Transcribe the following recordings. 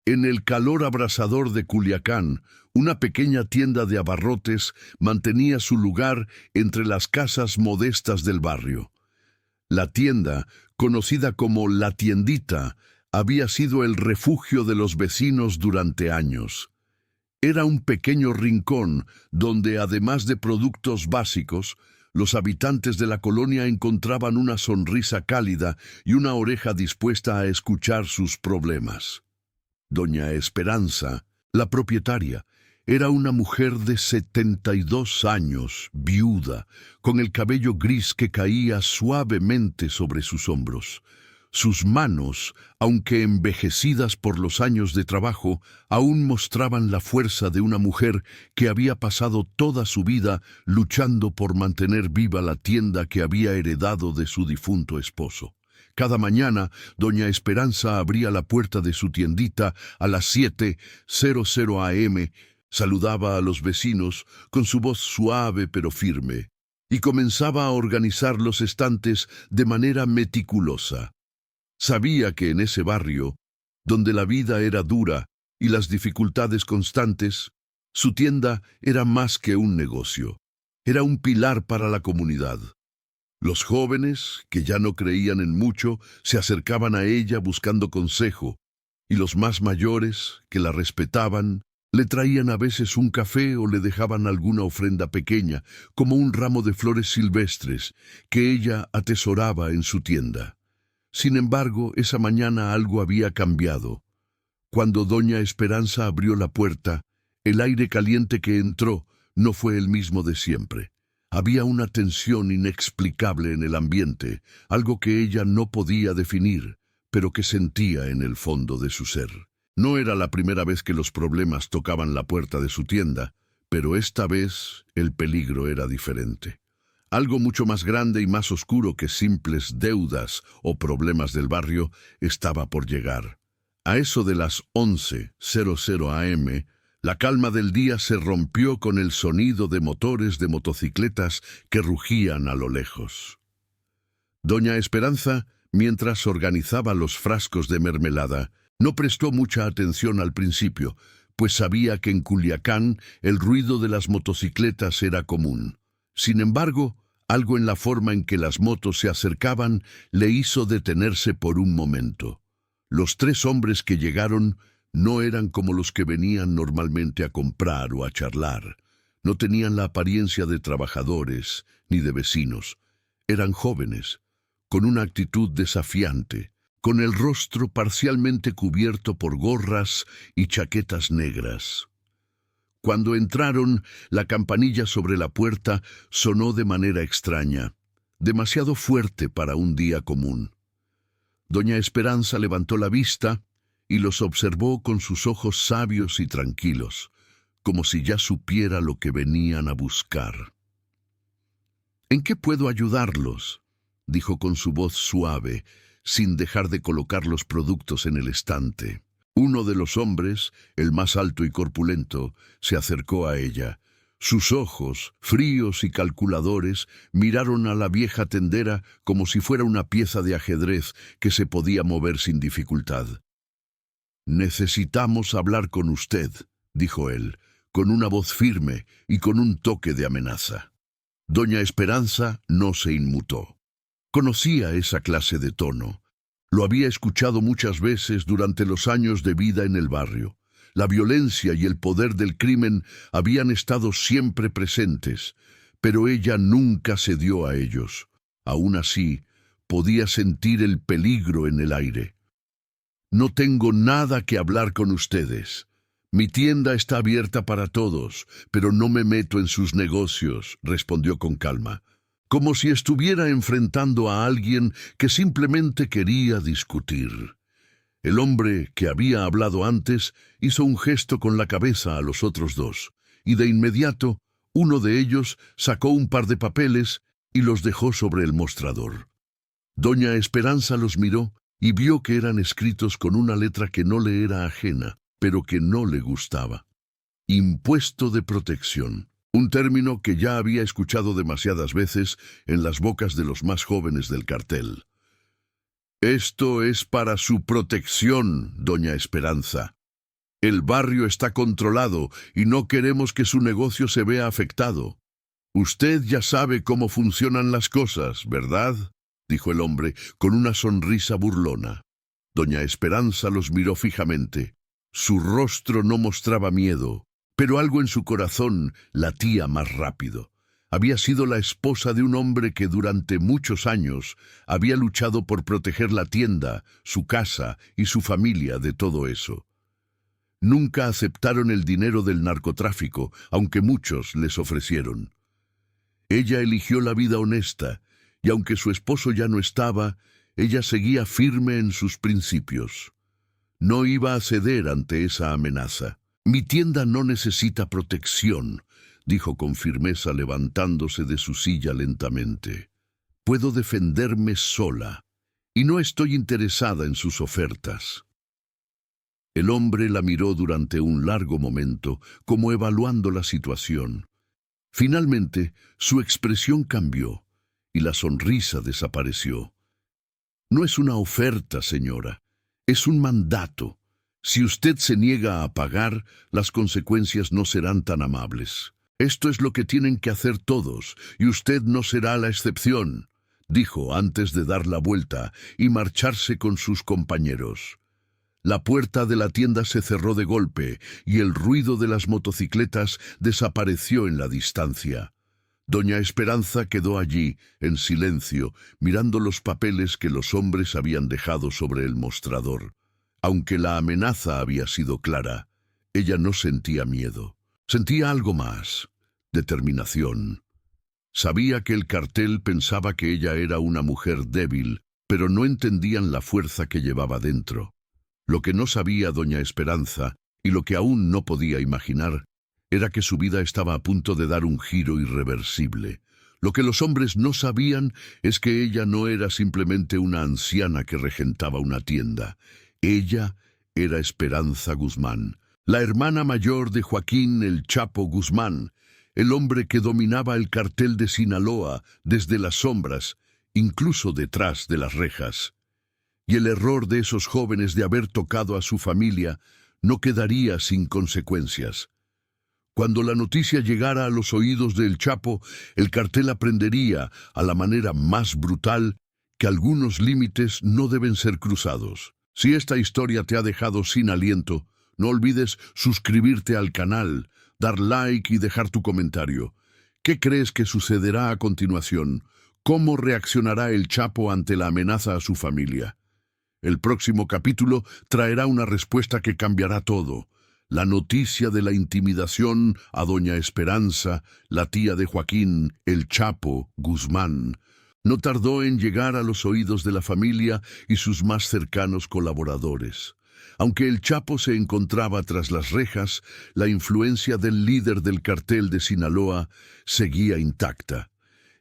En el calor abrasador de Culiacán, una pequeña tienda de abarrotes mantenía su lugar entre las casas modestas del barrio. La tienda, conocida como La Tiendita, había sido el refugio de los vecinos durante años. Era un pequeño rincón donde, además de productos básicos, los habitantes de la colonia encontraban una sonrisa cálida y una oreja dispuesta a escuchar sus problemas. Doña Esperanza, la propietaria, era una mujer de 72 años, viuda, con el cabello gris que caía suavemente sobre sus hombros. Sus manos, aunque envejecidas por los años de trabajo, aún mostraban la fuerza de una mujer que había pasado toda su vida luchando por mantener viva la tienda que había heredado de su difunto esposo. Cada mañana, doña Esperanza abría la puerta de su tiendita a las 7:00 a.m., saludaba a los vecinos con su voz suave pero firme, y comenzaba a organizar los estantes de manera meticulosa. Sabía que en ese barrio, donde la vida era dura y las dificultades constantes, su tienda era más que un negocio. Era un pilar para la comunidad. Los jóvenes, que ya no creían en mucho, se acercaban a ella buscando consejo, y los más mayores, que la respetaban, le traían a veces un café o le dejaban alguna ofrenda pequeña, como un ramo de flores silvestres, que ella atesoraba en su tienda. Sin embargo, esa mañana algo había cambiado. Cuando doña Esperanza abrió la puerta, el aire caliente que entró no fue el mismo de siempre. Había una tensión inexplicable en el ambiente, algo que ella no podía definir, pero que sentía en el fondo de su ser. No era la primera vez que los problemas tocaban la puerta de su tienda, pero esta vez el peligro era diferente. Algo mucho más grande y más oscuro que simples deudas o problemas del barrio estaba por llegar. A eso de las 11:00 a.m., la calma del día se rompió con el sonido de motores de motocicletas que rugían a lo lejos. Doña Esperanza, mientras organizaba los frascos de mermelada, no prestó mucha atención al principio, pues sabía que en Culiacán el ruido de las motocicletas era común. Sin embargo, algo en la forma en que las motos se acercaban le hizo detenerse por un momento. Los 3 hombres que llegaron no eran como los que venían normalmente a comprar o a charlar. No tenían la apariencia de trabajadores ni de vecinos. Eran jóvenes, con una actitud desafiante, con el rostro parcialmente cubierto por gorras y chaquetas negras. Cuando entraron, la campanilla sobre la puerta sonó de manera extraña, demasiado fuerte para un día común. Doña Esperanza levantó la vista y los observó con sus ojos sabios y tranquilos, como si ya supiera lo que venían a buscar. «¿En qué puedo ayudarlos?», dijo con su voz suave, sin dejar de colocar los productos en el estante. Uno de los hombres, el más alto y corpulento, se acercó a ella. Sus ojos, fríos y calculadores, miraron a la vieja tendera como si fuera una pieza de ajedrez que se podía mover sin dificultad. «Necesitamos hablar con usted», dijo él, con una voz firme y con un toque de amenaza. Doña Esperanza no se inmutó. Conocía esa clase de tono. Lo había escuchado muchas veces durante los años de vida en el barrio. La violencia y el poder del crimen habían estado siempre presentes, pero ella nunca cedió a ellos. Aún así, podía sentir el peligro en el aire. «No tengo nada que hablar con ustedes. Mi tienda está abierta para todos, pero no me meto en sus negocios», respondió con calma, como si estuviera enfrentando a alguien que simplemente quería discutir. El hombre que había hablado antes hizo un gesto con la cabeza a los otros 2, y de inmediato uno de ellos sacó un par de papeles y los dejó sobre el mostrador. Doña Esperanza los miró y vio que eran escritos con una letra que no le era ajena, pero que no le gustaba. Impuesto de protección, un término que ya había escuchado demasiadas veces en las bocas de los más jóvenes del cartel. «Esto es para su protección, doña Esperanza», El barrio está controlado y no queremos que su negocio se vea afectado. Usted ya sabe cómo funcionan las cosas, ¿verdad?, dijo el hombre con una sonrisa burlona. Doña Esperanza los miró fijamente. Su rostro no mostraba miedo, pero algo en su corazón latía más rápido. Había sido la esposa de un hombre que durante muchos años había luchado por proteger la tienda, su casa y su familia de todo eso. Nunca aceptaron el dinero del narcotráfico, aunque muchos les ofrecieron. Ella eligió la vida honesta, y aunque su esposo ya no estaba, ella seguía firme en sus principios. No iba a ceder ante esa amenaza. «Mi tienda no necesita protección», dijo con firmeza levantándose de su silla lentamente. «Puedo defenderme sola, y no estoy interesada en sus ofertas». El hombre la miró durante un largo momento, como evaluando la situación. Finalmente, su expresión cambió, y la sonrisa desapareció. «No es una oferta, señora, es un mandato. Si usted se niega a pagar, las consecuencias no serán tan amables. Esto es lo que tienen que hacer todos, y usted no será la excepción», dijo antes de dar la vuelta y marcharse con sus compañeros. La puerta de la tienda se cerró de golpe y el ruido de las motocicletas desapareció en la distancia. Doña Esperanza quedó allí, en silencio, mirando los papeles que los hombres habían dejado sobre el mostrador. Aunque la amenaza había sido clara, ella no sentía miedo. Sentía algo más: determinación. Sabía que el cartel pensaba que ella era una mujer débil, pero no entendían la fuerza que llevaba dentro. Lo que no sabía doña Esperanza, y lo que aún no podía imaginar, era que su vida estaba a punto de dar un giro irreversible. Lo que los hombres no sabían es que ella no era simplemente una anciana que regentaba una tienda. Ella era Esperanza Guzmán, la hermana mayor de Joaquín El Chapo Guzmán, el hombre que dominaba el cartel de Sinaloa desde las sombras, incluso detrás de las rejas. Y el error de esos jóvenes de haber tocado a su familia no quedaría sin consecuencias. Cuando la noticia llegara a los oídos del Chapo, el cartel aprendería, a la manera más brutal, que algunos límites no deben ser cruzados. Si esta historia te ha dejado sin aliento, no olvides suscribirte al canal, dar like y dejar tu comentario. ¿Qué crees que sucederá a continuación? ¿Cómo reaccionará el Chapo ante la amenaza a su familia? El próximo capítulo traerá una respuesta que cambiará todo. La noticia de la intimidación a doña Esperanza, la tía de Joaquín El Chapo Guzmán, no tardó en llegar a los oídos de la familia y sus más cercanos colaboradores. Aunque el Chapo se encontraba tras las rejas, la influencia del líder del cartel de Sinaloa seguía intacta.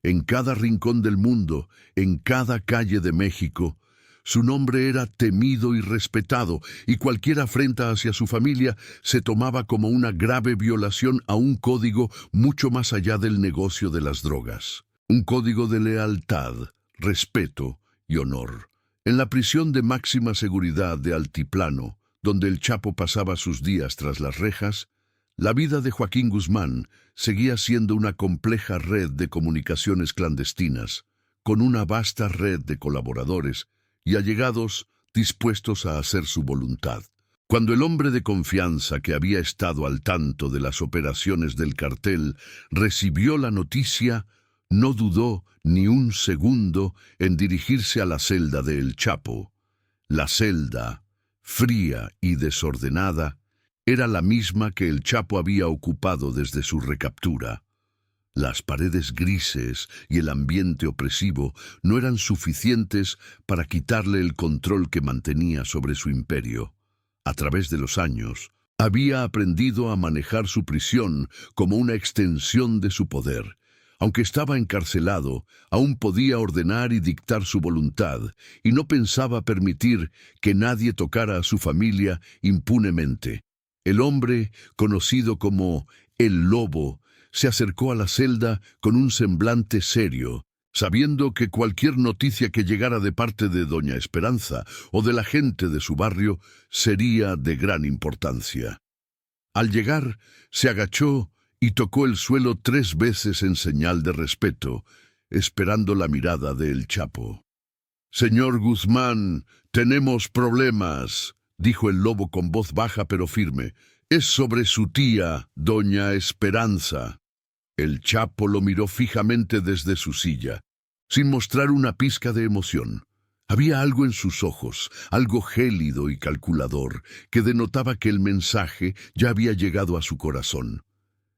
En cada rincón del mundo, en cada calle de México, su nombre era temido y respetado, y cualquier afrenta hacia su familia se tomaba como una grave violación a un código mucho más allá del negocio de las drogas. Un código de lealtad, respeto y honor. En la prisión de máxima seguridad de Altiplano, donde el Chapo pasaba sus días tras las rejas, la vida de Joaquín Guzmán seguía siendo una compleja red de comunicaciones clandestinas, con una vasta red de colaboradores y allegados dispuestos a hacer su voluntad. Cuando el hombre de confianza que había estado al tanto de las operaciones del cartel recibió la noticia, no dudó ni un segundo en dirigirse a la celda de El Chapo. La celda, fría y desordenada, era la misma que el Chapo había ocupado desde su recaptura. Las paredes grises y el ambiente opresivo no eran suficientes para quitarle el control que mantenía sobre su imperio. A través de los años, había aprendido a manejar su prisión como una extensión de su poder. Aunque estaba encarcelado, aún podía ordenar y dictar su voluntad, y no pensaba permitir que nadie tocara a su familia impunemente. El hombre, conocido como el Lobo, se acercó a la celda con un semblante serio, sabiendo que cualquier noticia que llegara de parte de doña Esperanza o de la gente de su barrio sería de gran importancia. Al llegar, se agachó y tocó el suelo 3 veces en señal de respeto, esperando la mirada del Chapo. «Señor Guzmán, tenemos problemas», dijo el lobo con voz baja pero firme. «Es sobre su tía, doña Esperanza». El Chapo lo miró fijamente desde su silla, sin mostrar una pizca de emoción. Había algo en sus ojos, algo gélido y calculador, que denotaba que el mensaje ya había llegado a su corazón.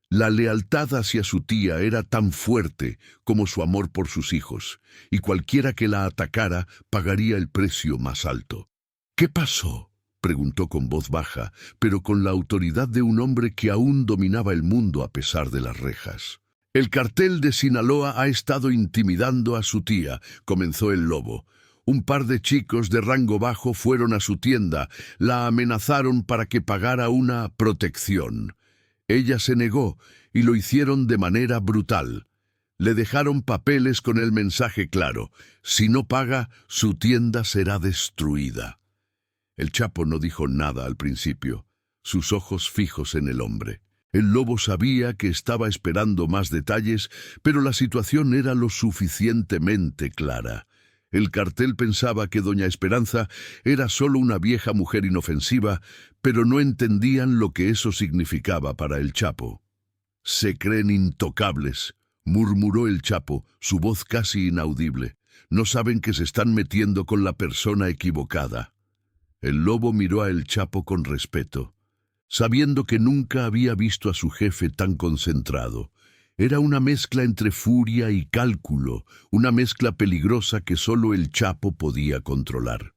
La lealtad hacia su tía era tan fuerte como su amor por sus hijos, y cualquiera que la atacara pagaría el precio más alto. «¿Qué pasó?», preguntó con voz baja, pero con la autoridad de un hombre que aún dominaba el mundo a pesar de las rejas. «El cartel de Sinaloa ha estado intimidando a su tía», comenzó el lobo. «Un par de chicos de rango bajo fueron a su tienda, la amenazaron para que pagara una protección. Ella se negó y lo hicieron de manera brutal. Le dejaron papeles con el mensaje claro: si no paga, su tienda será destruida». El Chapo no dijo nada al principio, sus ojos fijos en el hombre. El lobo sabía que estaba esperando más detalles, pero la situación era lo suficientemente clara. El cartel pensaba que doña Esperanza era solo una vieja mujer inofensiva, pero no entendían lo que eso significaba para el Chapo. «Se creen intocables», murmuró el Chapo, su voz casi inaudible. «No saben que se están metiendo con la persona equivocada». El lobo miró a el Chapo con respeto, sabiendo que nunca había visto a su jefe tan concentrado. Era una mezcla entre furia y cálculo, una mezcla peligrosa que solo el Chapo podía controlar.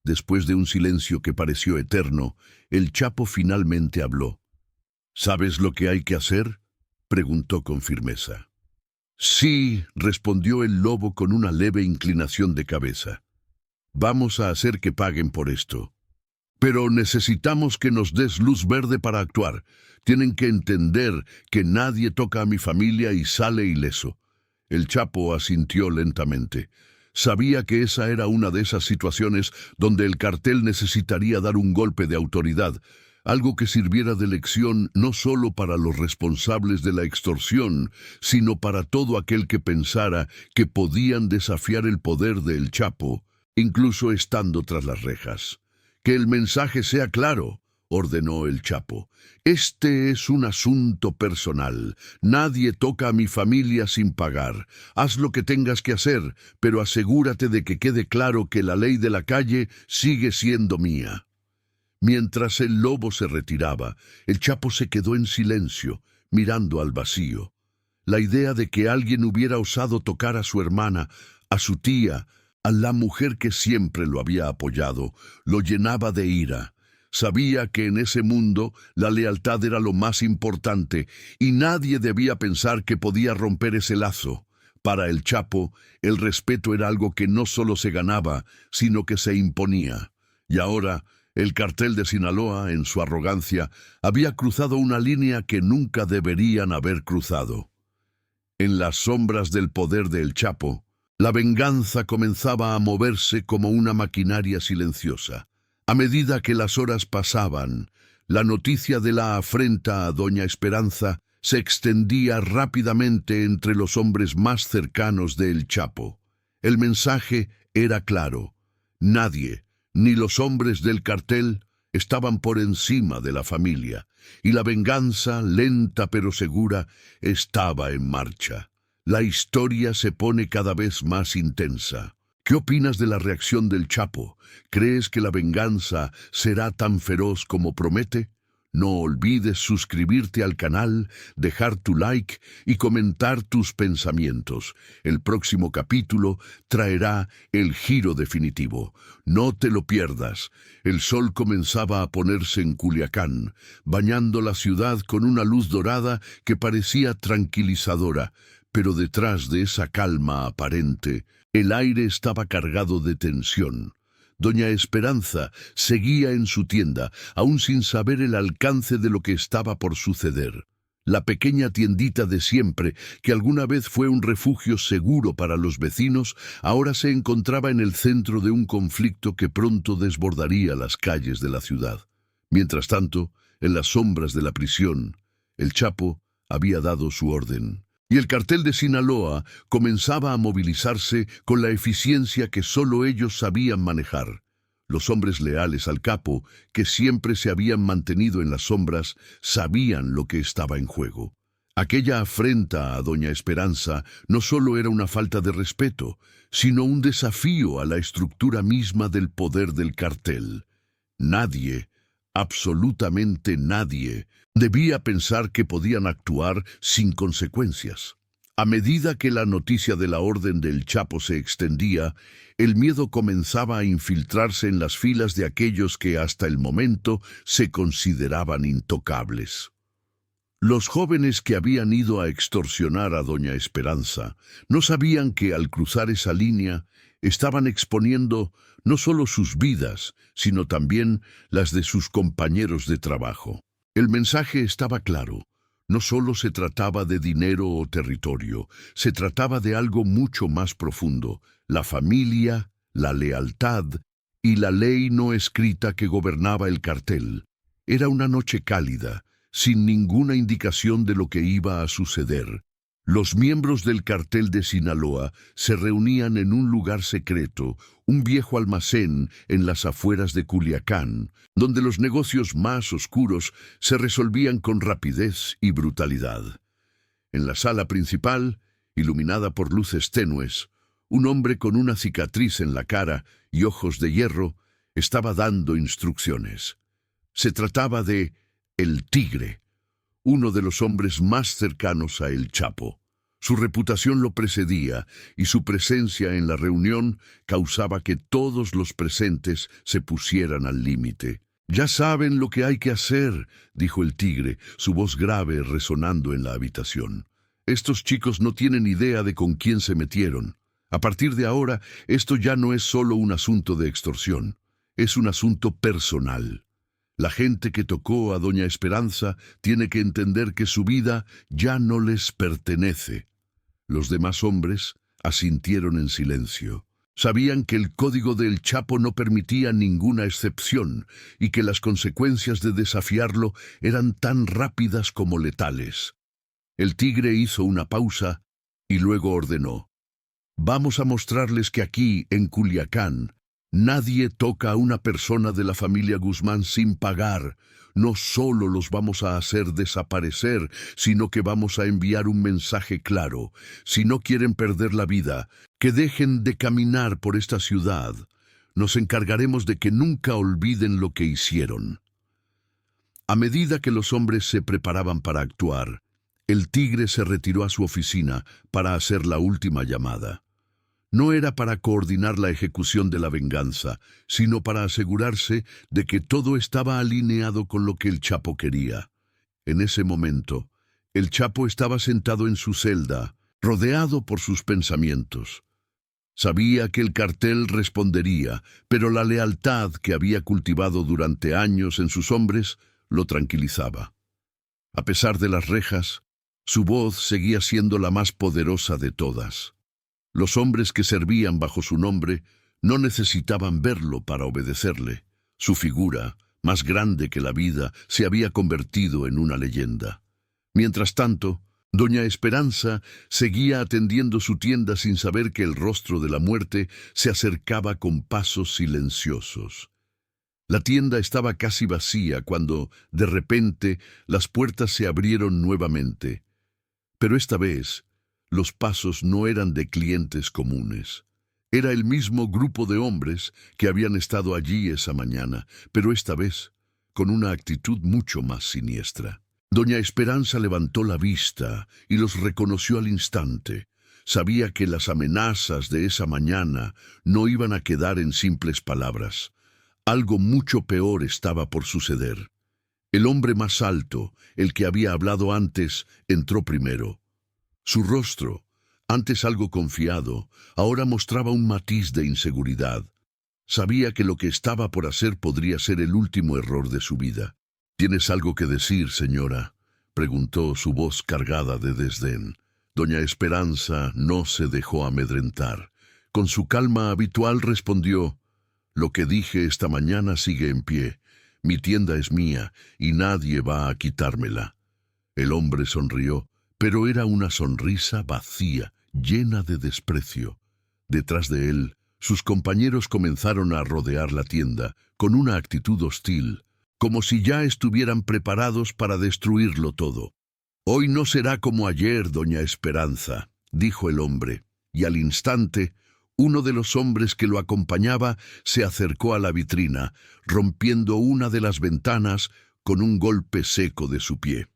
Después de un silencio que pareció eterno, el Chapo finalmente habló. «¿Sabes lo que hay que hacer?», preguntó con firmeza. «Sí», respondió el lobo con una leve inclinación de cabeza. «Vamos a hacer que paguen por esto. Pero necesitamos que nos des luz verde para actuar. Tienen que entender que nadie toca a mi familia y sale ileso». El Chapo asintió lentamente. Sabía que esa era una de esas situaciones donde el cartel necesitaría dar un golpe de autoridad, algo que sirviera de lección no solo para los responsables de la extorsión, sino para todo aquel que pensara que podían desafiar el poder del Chapo, incluso estando tras las rejas. «Que el mensaje sea claro», ordenó el Chapo. «Este es un asunto personal. Nadie toca a mi familia sin pagar. Haz lo que tengas que hacer, pero asegúrate de que quede claro que la ley de la calle sigue siendo mía». Mientras el lobo se retiraba, el Chapo se quedó en silencio, mirando al vacío. La idea de que alguien hubiera osado tocar a su hermana, a su tía, a la mujer que siempre lo había apoyado, lo llenaba de ira. Sabía que en ese mundo la lealtad era lo más importante y nadie debía pensar que podía romper ese lazo. Para el Chapo, el respeto era algo que no solo se ganaba, sino que se imponía. Y ahora, el cartel de Sinaloa, en su arrogancia, había cruzado una línea que nunca deberían haber cruzado. En las sombras del poder del Chapo, la venganza comenzaba a moverse como una maquinaria silenciosa. A medida que las horas pasaban, la noticia de la afrenta a doña Esperanza se extendía rápidamente entre los hombres más cercanos de El Chapo. El mensaje era claro: nadie, ni los hombres del cartel, estaban por encima de la familia, y la venganza, lenta pero segura, estaba en marcha. La historia se pone cada vez más intensa. ¿Qué opinas de la reacción del Chapo? ¿Crees que la venganza será tan feroz como promete? No olvides suscribirte al canal, dejar tu like y comentar tus pensamientos. El próximo capítulo traerá el giro definitivo. No te lo pierdas. El sol comenzaba a ponerse en Culiacán, bañando la ciudad con una luz dorada que parecía tranquilizadora, pero detrás de esa calma aparente, el aire estaba cargado de tensión. Doña Esperanza seguía en su tienda, aún sin saber el alcance de lo que estaba por suceder. La pequeña tiendita de siempre, que alguna vez fue un refugio seguro para los vecinos, ahora se encontraba en el centro de un conflicto que pronto desbordaría las calles de la ciudad. Mientras tanto, en las sombras de la prisión, el Chapo había dado su orden. Y el cartel de Sinaloa comenzaba a movilizarse con la eficiencia que solo ellos sabían manejar. Los hombres leales al capo, que siempre se habían mantenido en las sombras, sabían lo que estaba en juego. Aquella afrenta a doña Esperanza no solo era una falta de respeto, sino un desafío a la estructura misma del poder del cartel. Nadie, absolutamente nadie, debía pensar que podían actuar sin consecuencias. A medida que la noticia de la orden del Chapo se extendía, el miedo comenzaba a infiltrarse en las filas de aquellos que hasta el momento se consideraban intocables. Los jóvenes que habían ido a extorsionar a doña Esperanza no sabían que al cruzar esa línea estaban exponiendo no solo sus vidas, sino también las de sus compañeros de trabajo. El mensaje estaba claro. No solo se trataba de dinero o territorio, se trataba de algo mucho más profundo: la familia, la lealtad y la ley no escrita que gobernaba el cartel. Era una noche cálida, sin ninguna indicación de lo que iba a suceder. Los miembros del cartel de Sinaloa se reunían en un lugar secreto, un viejo almacén en las afueras de Culiacán, donde los negocios más oscuros se resolvían con rapidez y brutalidad. En la sala principal, iluminada por luces tenues, un hombre con una cicatriz en la cara y ojos de hierro estaba dando instrucciones. Se trataba de El Tigre, uno de los hombres más cercanos a El Chapo. Su reputación lo precedía y su presencia en la reunión causaba que todos los presentes se pusieran al límite. «Ya saben lo que hay que hacer», dijo el Tigre, su voz grave resonando en la habitación. «Estos chicos no tienen idea de con quién se metieron. A partir de ahora, esto ya no es solo un asunto de extorsión, es un asunto personal. La gente que tocó a doña Esperanza tiene que entender que su vida ya no les pertenece». Los demás hombres asintieron en silencio. Sabían que el código del Chapo no permitía ninguna excepción y que las consecuencias de desafiarlo eran tan rápidas como letales. El Tigre hizo una pausa y luego ordenó: «Vamos a mostrarles que aquí, en Culiacán, nadie toca a una persona de la familia Guzmán sin pagar. No solo los vamos a hacer desaparecer, sino que vamos a enviar un mensaje claro. Si no quieren perder la vida, que dejen de caminar por esta ciudad. Nos encargaremos de que nunca olviden lo que hicieron». A medida que los hombres se preparaban para actuar, el Tigre se retiró a su oficina para hacer la última llamada. No era para coordinar la ejecución de la venganza, sino para asegurarse de que todo estaba alineado con lo que el Chapo quería. En ese momento, el Chapo estaba sentado en su celda, rodeado por sus pensamientos. Sabía que el cartel respondería, pero la lealtad que había cultivado durante años en sus hombres lo tranquilizaba. A pesar de las rejas, su voz seguía siendo la más poderosa de todas. Los hombres que servían bajo su nombre no necesitaban verlo para obedecerle. Su figura, más grande que la vida, se había convertido en una leyenda. Mientras tanto, doña Esperanza seguía atendiendo su tienda sin saber que el rostro de la muerte se acercaba con pasos silenciosos. La tienda estaba casi vacía cuando, de repente, las puertas se abrieron nuevamente. Pero esta vez, los pasos no eran de clientes comunes. Era el mismo grupo de hombres que habían estado allí esa mañana, pero esta vez con una actitud mucho más siniestra. Doña Esperanza levantó la vista y los reconoció al instante. Sabía que las amenazas de esa mañana no iban a quedar en simples palabras. Algo mucho peor estaba por suceder. El hombre más alto, el que había hablado antes, entró primero. Su rostro, antes algo confiado, ahora mostraba un matiz de inseguridad. Sabía que lo que estaba por hacer podría ser el último error de su vida. «¿Tienes algo que decir, señora?», preguntó su voz cargada de desdén. Doña Esperanza no se dejó amedrentar. Con su calma habitual respondió: «Lo que dije esta mañana sigue en pie. Mi tienda es mía y nadie va a quitármela». El hombre sonrió, pero era una sonrisa vacía, llena de desprecio. Detrás de él, sus compañeros comenzaron a rodear la tienda, con una actitud hostil, como si ya estuvieran preparados para destruirlo todo. «Hoy no será como ayer, doña Esperanza», dijo el hombre, y al instante, uno de los hombres que lo acompañaba se acercó a la vitrina, rompiendo una de las ventanas con un golpe seco de su pie.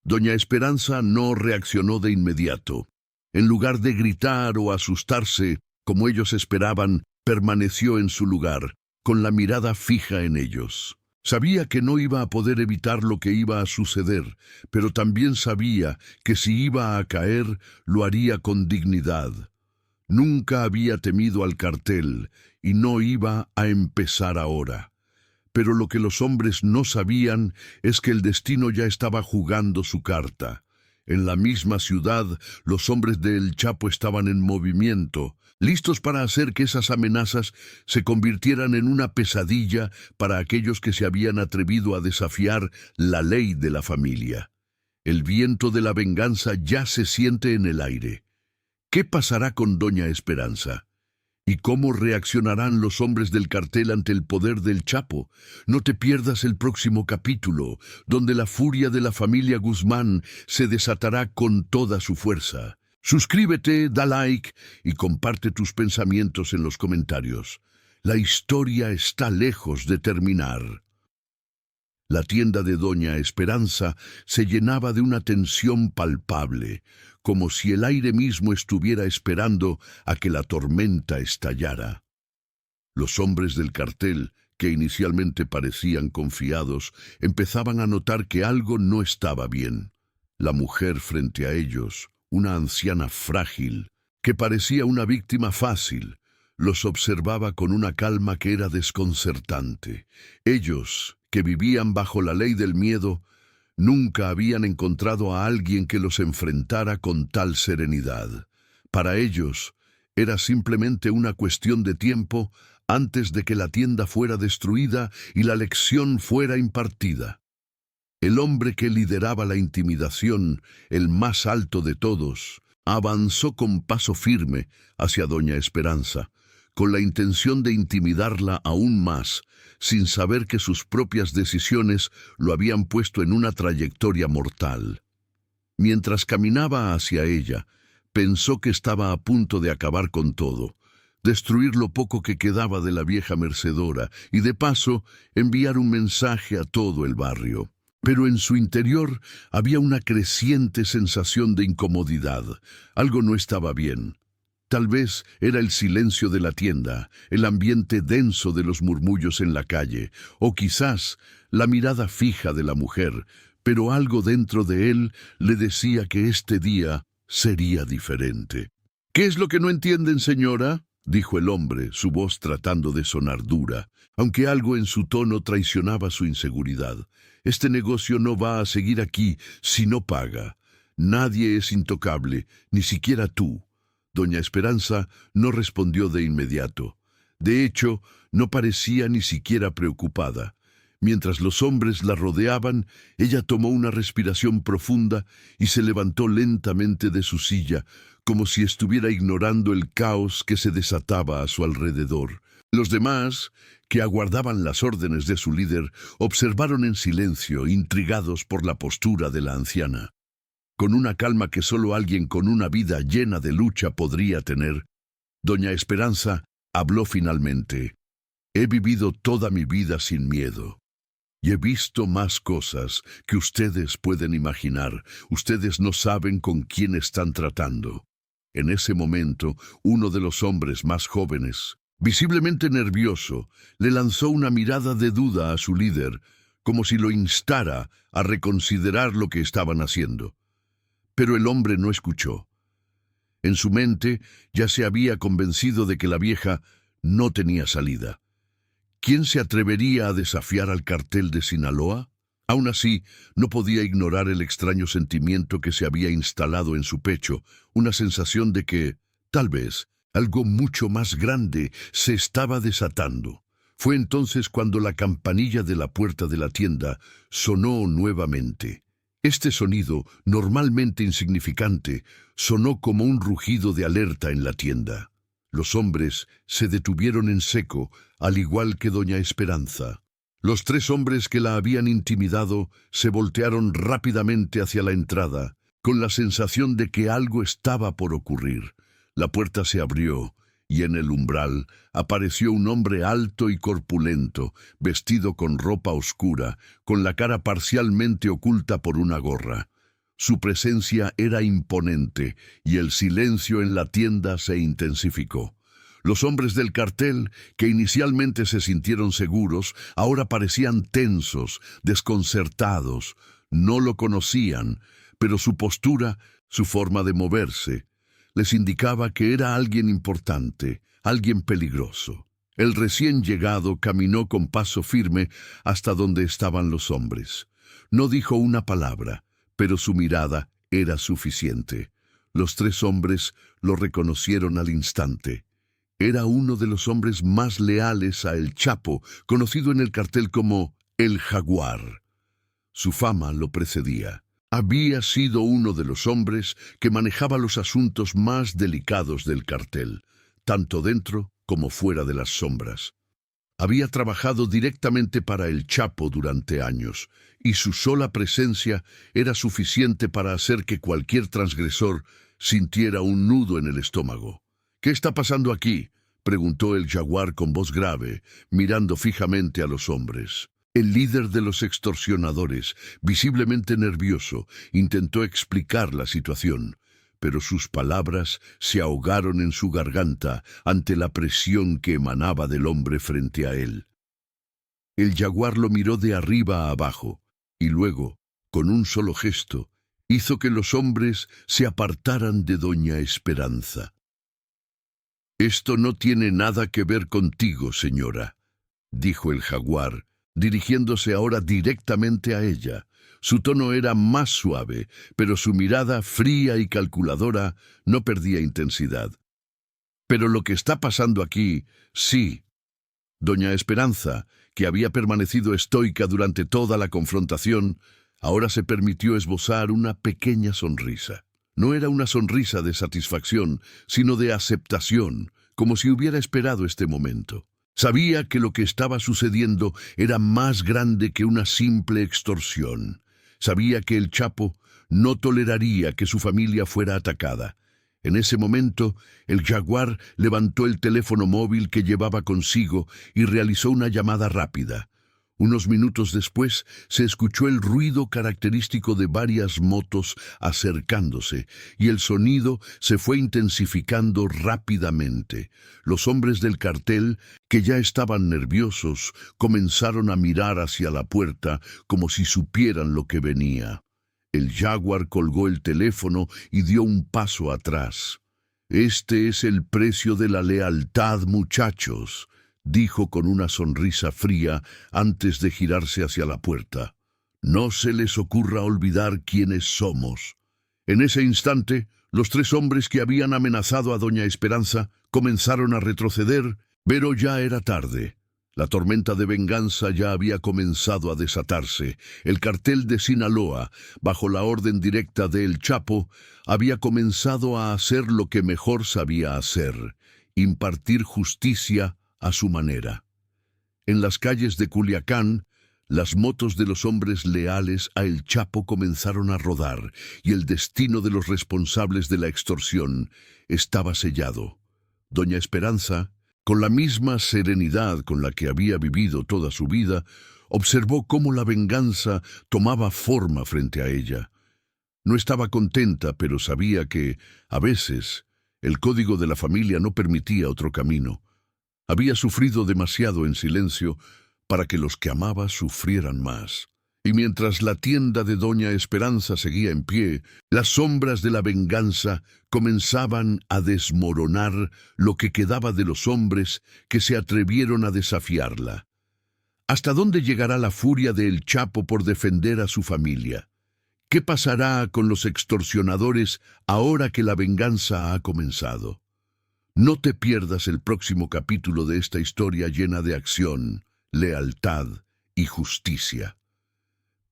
Doña Esperanza no reaccionó de inmediato. En lugar de gritar o asustarse, como ellos esperaban, permaneció en su lugar, con la mirada fija en ellos. Sabía que no iba a poder evitar lo que iba a suceder, pero también sabía que si iba a caer, lo haría con dignidad. Nunca había temido al cartel y no iba a empezar ahora. Pero lo que los hombres no sabían es que el destino ya estaba jugando su carta. En la misma ciudad, los hombres de El Chapo estaban en movimiento, listos para hacer que esas amenazas se convirtieran en una pesadilla para aquellos que se habían atrevido a desafiar la ley de la familia. El viento de la venganza ya se siente en el aire. ¿Qué pasará con doña Esperanza? ¿Y cómo reaccionarán los hombres del cartel ante el poder del Chapo? No te pierdas el próximo capítulo, donde la furia de la familia Guzmán se desatará con toda su fuerza. Suscríbete, da like y comparte tus pensamientos en los comentarios. La historia está lejos de terminar. La tienda de doña Esperanza se llenaba de una tensión palpable, como si el aire mismo estuviera esperando a que la tormenta estallara. Los hombres del cartel, que inicialmente parecían confiados, empezaban a notar que algo no estaba bien. La mujer frente a ellos, una anciana frágil, que parecía una víctima fácil, los observaba con una calma que era desconcertante. Ellos, que vivían bajo la ley del miedo, nunca habían encontrado a alguien que los enfrentara con tal serenidad. Para ellos, era simplemente una cuestión de tiempo antes de que la tienda fuera destruida y la lección fuera impartida. El hombre que lideraba la intimidación, el más alto de todos, avanzó con paso firme hacia doña Esperanza, con la intención de intimidarla aún más, sin saber que sus propias decisiones lo habían puesto en una trayectoria mortal. Mientras caminaba hacia ella, pensó que estaba a punto de acabar con todo, destruir lo poco que quedaba de la vieja mecedora y, de paso, enviar un mensaje a todo el barrio. Pero en su interior había una creciente sensación de incomodidad. Algo no estaba bien. Tal vez era el silencio de la tienda, el ambiente denso de los murmullos en la calle, o quizás la mirada fija de la mujer, pero algo dentro de él le decía que este día sería diferente. «¿Qué es lo que no entienden, señora?», dijo el hombre, su voz tratando de sonar dura, aunque algo en su tono traicionaba su inseguridad. «Este negocio no va a seguir aquí si no paga. Nadie es intocable, ni siquiera tú». Doña Esperanza no respondió de inmediato. De hecho, no parecía ni siquiera preocupada. Mientras los hombres la rodeaban, ella tomó una respiración profunda y se levantó lentamente de su silla, como si estuviera ignorando el caos que se desataba a su alrededor. Los demás, que aguardaban las órdenes de su líder, observaron en silencio, intrigados por la postura de la anciana. Con una calma que solo alguien con una vida llena de lucha podría tener, doña Esperanza habló finalmente. «He vivido toda mi vida sin miedo. Y he visto más cosas que ustedes pueden imaginar. Ustedes no saben con quién están tratando». En ese momento, uno de los hombres más jóvenes, visiblemente nervioso, le lanzó una mirada de duda a su líder, como si lo instara a reconsiderar lo que estaban haciendo. Pero el hombre no escuchó. En su mente ya se había convencido de que la vieja no tenía salida. ¿Quién se atrevería a desafiar al cartel de Sinaloa? Aún así, no podía ignorar el extraño sentimiento que se había instalado en su pecho, una sensación de que, tal vez, algo mucho más grande se estaba desatando. Fue entonces cuando la campanilla de la puerta de la tienda sonó nuevamente. Este sonido, normalmente insignificante, sonó como un rugido de alerta en la tienda. Los hombres se detuvieron en seco, al igual que doña Esperanza. Los 3 hombres que la habían intimidado se voltearon rápidamente hacia la entrada, con la sensación de que algo estaba por ocurrir. La puerta se abrió, y en el umbral apareció un hombre alto y corpulento, vestido con ropa oscura, con la cara parcialmente oculta por una gorra. Su presencia era imponente, y el silencio en la tienda se intensificó. Los hombres del cartel, que inicialmente se sintieron seguros, ahora parecían tensos, desconcertados. No lo conocían, pero su postura, su forma de moverse, les indicaba que era alguien importante, alguien peligroso. El recién llegado caminó con paso firme hasta donde estaban los hombres. No dijo una palabra, pero su mirada era suficiente. Los 3 hombres lo reconocieron al instante. Era uno de los hombres más leales a El Chapo, conocido en el cartel como El Jaguar. Su fama lo precedía. Había sido uno de los hombres que manejaba los asuntos más delicados del cartel, tanto dentro como fuera de las sombras. Había trabajado directamente para El Chapo durante años, y su sola presencia era suficiente para hacer que cualquier transgresor sintiera un nudo en el estómago. «¿Qué está pasando aquí?», preguntó el Jaguar con voz grave, mirando fijamente a los hombres. El líder de los extorsionadores, visiblemente nervioso, intentó explicar la situación, pero sus palabras se ahogaron en su garganta ante la presión que emanaba del hombre frente a él. El Jaguar lo miró de arriba a abajo, y luego, con un solo gesto, hizo que los hombres se apartaran de doña Esperanza. «Esto no tiene nada que ver contigo, señora», dijo el Jaguar, dirigiéndose ahora directamente a ella. Su tono era más suave, pero su mirada, fría y calculadora, no perdía intensidad. «Pero lo que está pasando aquí, sí». Doña Esperanza, que había permanecido estoica durante toda la confrontación, ahora se permitió esbozar una pequeña sonrisa. No era una sonrisa de satisfacción, sino de aceptación, como si hubiera esperado este momento. Sabía que lo que estaba sucediendo era más grande que una simple extorsión. Sabía que el Chapo no toleraría que su familia fuera atacada. En ese momento, el Jaguar levantó el teléfono móvil que llevaba consigo y realizó una llamada rápida. Unos minutos después, se escuchó el ruido característico de varias motos acercándose, y el sonido se fue intensificando rápidamente. Los hombres del cartel, que ya estaban nerviosos, comenzaron a mirar hacia la puerta como si supieran lo que venía. El Jaguar colgó el teléfono y dio un paso atrás. «Este es el precio de la lealtad, muchachos», dijo con una sonrisa fría antes de girarse hacia la puerta. «No se les ocurra olvidar quiénes somos». En ese instante, los 3 hombres que habían amenazado a doña Esperanza comenzaron a retroceder, pero ya era tarde. La tormenta de venganza ya había comenzado a desatarse. El cartel de Sinaloa, bajo la orden directa de El Chapo, había comenzado a hacer lo que mejor sabía hacer: impartir justicia a su manera. En las calles de Culiacán, las motos de los hombres leales a El Chapo comenzaron a rodar, y el destino de los responsables de la extorsión estaba sellado. Doña Esperanza, con la misma serenidad con la que había vivido toda su vida, observó cómo la venganza tomaba forma frente a ella. No estaba contenta, pero sabía que, a veces, el código de la familia no permitía otro camino. Había sufrido demasiado en silencio para que los que amaba sufrieran más. Y mientras la tienda de doña Esperanza seguía en pie, las sombras de la venganza comenzaban a desmoronar lo que quedaba de los hombres que se atrevieron a desafiarla. ¿Hasta dónde llegará la furia de El Chapo por defender a su familia? ¿Qué pasará con los extorsionadores ahora que la venganza ha comenzado? No te pierdas el próximo capítulo de esta historia llena de acción, lealtad y justicia.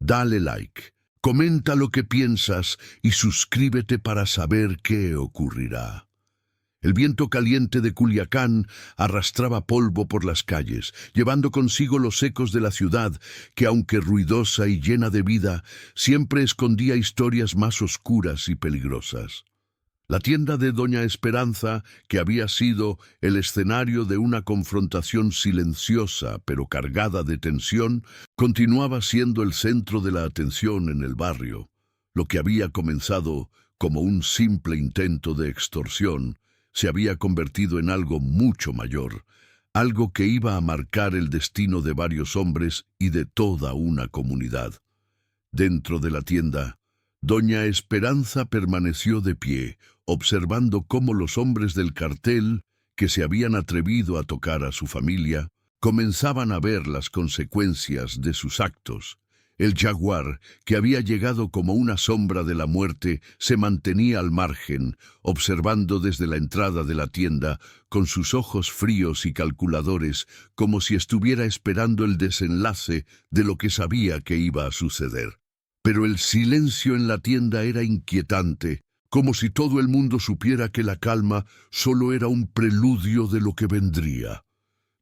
Dale like, comenta lo que piensas y suscríbete para saber qué ocurrirá. El viento caliente de Culiacán arrastraba polvo por las calles, llevando consigo los ecos de la ciudad, que aunque ruidosa y llena de vida, siempre escondía historias más oscuras y peligrosas. La tienda de Doña Esperanza, que había sido el escenario de una confrontación silenciosa pero cargada de tensión, continuaba siendo el centro de la atención en el barrio. Lo que había comenzado como un simple intento de extorsión se había convertido en algo mucho mayor, algo que iba a marcar el destino de varios hombres y de toda una comunidad. Dentro de la tienda, Doña Esperanza permaneció de pie, observando cómo los hombres del cartel, que se habían atrevido a tocar a su familia, comenzaban a ver las consecuencias de sus actos. El jaguar, que había llegado como una sombra de la muerte, se mantenía al margen, observando desde la entrada de la tienda, con sus ojos fríos y calculadores, como si estuviera esperando el desenlace de lo que sabía que iba a suceder. Pero el silencio en la tienda era inquietante, como si todo el mundo supiera que la calma solo era un preludio de lo que vendría.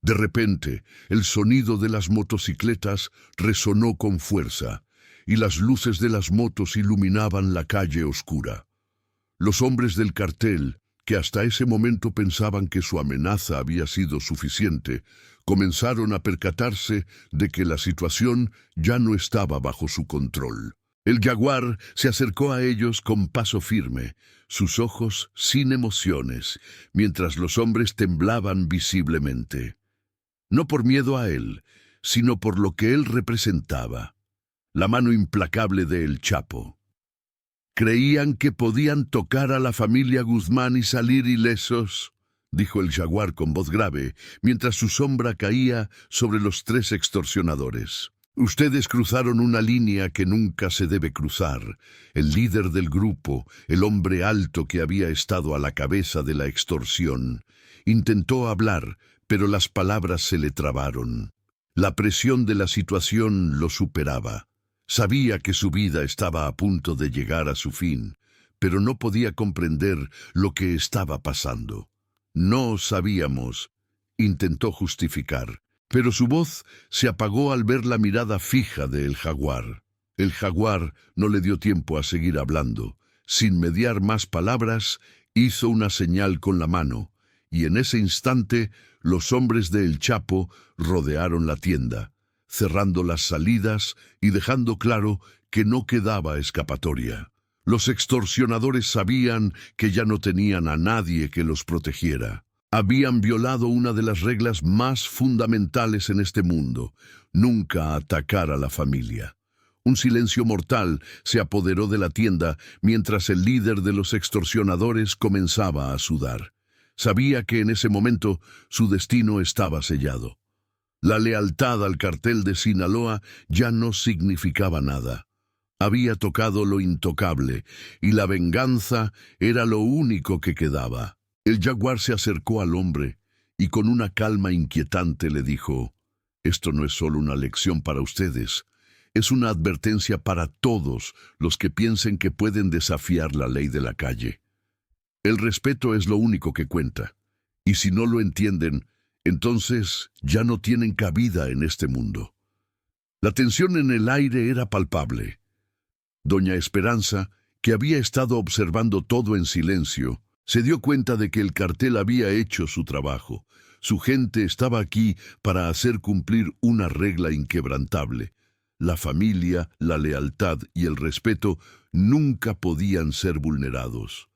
De repente, el sonido de las motocicletas resonó con fuerza, y las luces de las motos iluminaban la calle oscura. Los hombres del cartel, que hasta ese momento pensaban que su amenaza había sido suficiente, comenzaron a percatarse de que la situación ya no estaba bajo su control. El jaguar se acercó a ellos con paso firme, sus ojos sin emociones, mientras los hombres temblaban visiblemente. No por miedo a él, sino por lo que él representaba, la mano implacable de El Chapo. ¿Creían que podían tocar a la familia Guzmán y salir ilesos?, dijo el jaguar con voz grave, mientras su sombra caía sobre los tres extorsionadores. Ustedes cruzaron una línea que nunca se debe cruzar. El líder del grupo, el hombre alto que había estado a la cabeza de la extorsión, intentó hablar, pero las palabras se le trabaron. La presión de la situación lo superaba. Sabía que su vida estaba a punto de llegar a su fin, pero no podía comprender lo que estaba pasando. No sabíamos, intentó justificar, pero su voz se apagó al ver la mirada fija del jaguar. El jaguar no le dio tiempo a seguir hablando. Sin mediar más palabras, hizo una señal con la mano, y en ese instante los hombres de El Chapo rodearon la tienda, cerrando las salidas y dejando claro que no quedaba escapatoria. Los extorsionadores sabían que ya no tenían a nadie que los protegiera. Habían violado una de las reglas más fundamentales en este mundo: nunca atacar a la familia. Un silencio mortal se apoderó de la tienda mientras el líder de los extorsionadores comenzaba a sudar. Sabía que en ese momento su destino estaba sellado. La lealtad al cartel de Sinaloa ya no significaba nada. Había tocado lo intocable, y la venganza era lo único que quedaba. El jaguar se acercó al hombre, y con una calma inquietante le dijo: «Esto no es solo una lección para ustedes, es una advertencia para todos los que piensen que pueden desafiar la ley de la calle. El respeto es lo único que cuenta, y si no lo entienden, entonces ya no tienen cabida en este mundo». La tensión en el aire era palpable. Doña Esperanza, que había estado observando todo en silencio, se dio cuenta de que el cartel había hecho su trabajo. Su gente estaba aquí para hacer cumplir una regla inquebrantable. La familia, la lealtad y el respeto nunca podían ser vulnerados.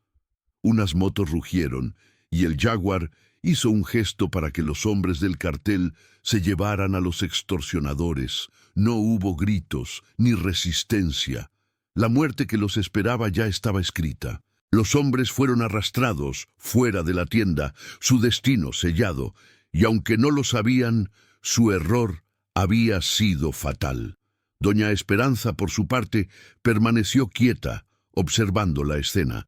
Unas motos rugieron, y el jaguar hizo un gesto para que los hombres del cartel se llevaran a los extorsionadores. No hubo gritos ni resistencia. La muerte que los esperaba ya estaba escrita. Los hombres fueron arrastrados fuera de la tienda, su destino sellado, y aunque no lo sabían, su error había sido fatal. Doña Esperanza, por su parte, permaneció quieta, observando la escena.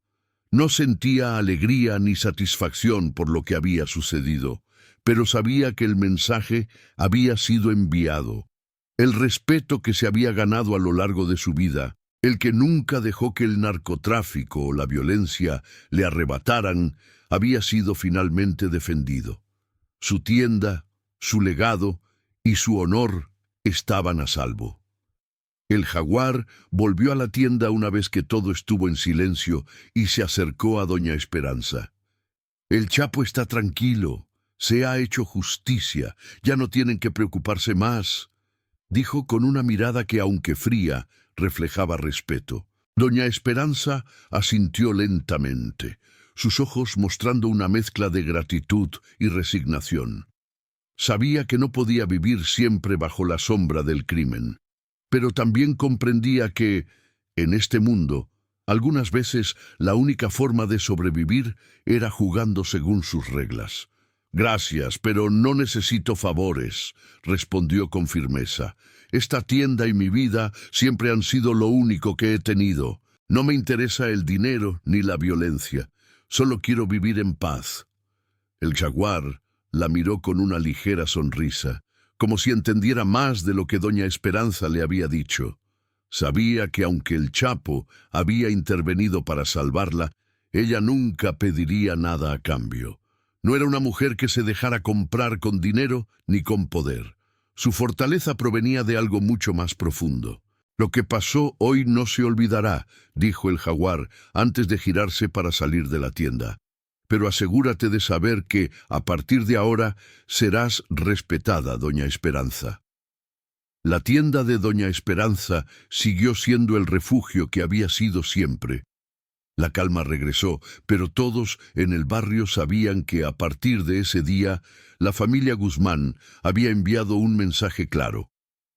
No sentía alegría ni satisfacción por lo que había sucedido, pero sabía que el mensaje había sido enviado. El respeto que se había ganado a lo largo de su vida, el que nunca dejó que el narcotráfico o la violencia le arrebataran, había sido finalmente defendido. Su tienda, su legado y su honor estaban a salvo. El jaguar volvió a la tienda una vez que todo estuvo en silencio y se acercó a doña Esperanza. «El Chapo está tranquilo, se ha hecho justicia, ya no tienen que preocuparse más», dijo con una mirada que, aunque fría, reflejaba respeto. Doña Esperanza asintió lentamente, sus ojos mostrando una mezcla de gratitud y resignación. Sabía que no podía vivir siempre bajo la sombra del crimen, pero también comprendía que, en este mundo, algunas veces la única forma de sobrevivir era jugando según sus reglas. «Gracias, pero no necesito favores», respondió con firmeza. «Esta tienda y mi vida siempre han sido lo único que he tenido. No me interesa el dinero ni la violencia. Solo quiero vivir en paz». El jaguar la miró con una ligera sonrisa, como si entendiera más de lo que doña Esperanza le había dicho. Sabía que aunque el Chapo había intervenido para salvarla, ella nunca pediría nada a cambio. No era una mujer que se dejara comprar con dinero ni con poder. Su fortaleza provenía de algo mucho más profundo. «Lo que pasó hoy no se olvidará», dijo el jaguar antes de girarse para salir de la tienda. «Pero asegúrate de saber que, a partir de ahora, serás respetada, doña Esperanza». La tienda de doña Esperanza siguió siendo el refugio que había sido siempre. La calma regresó, pero todos en el barrio sabían que a partir de ese día, la familia Guzmán había enviado un mensaje claro.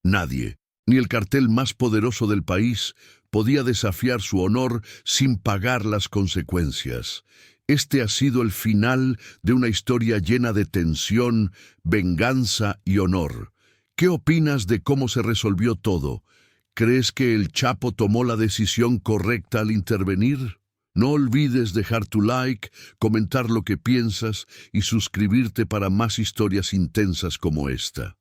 Nadie, ni el cartel más poderoso del país, podía desafiar su honor sin pagar las consecuencias. Este ha sido el final de una historia llena de tensión, venganza y honor. ¿Qué opinas de cómo se resolvió todo? ¿Crees que el Chapo tomó la decisión correcta al intervenir? No olvides dejar tu like, comentar lo que piensas y suscribirte para más historias intensas como esta.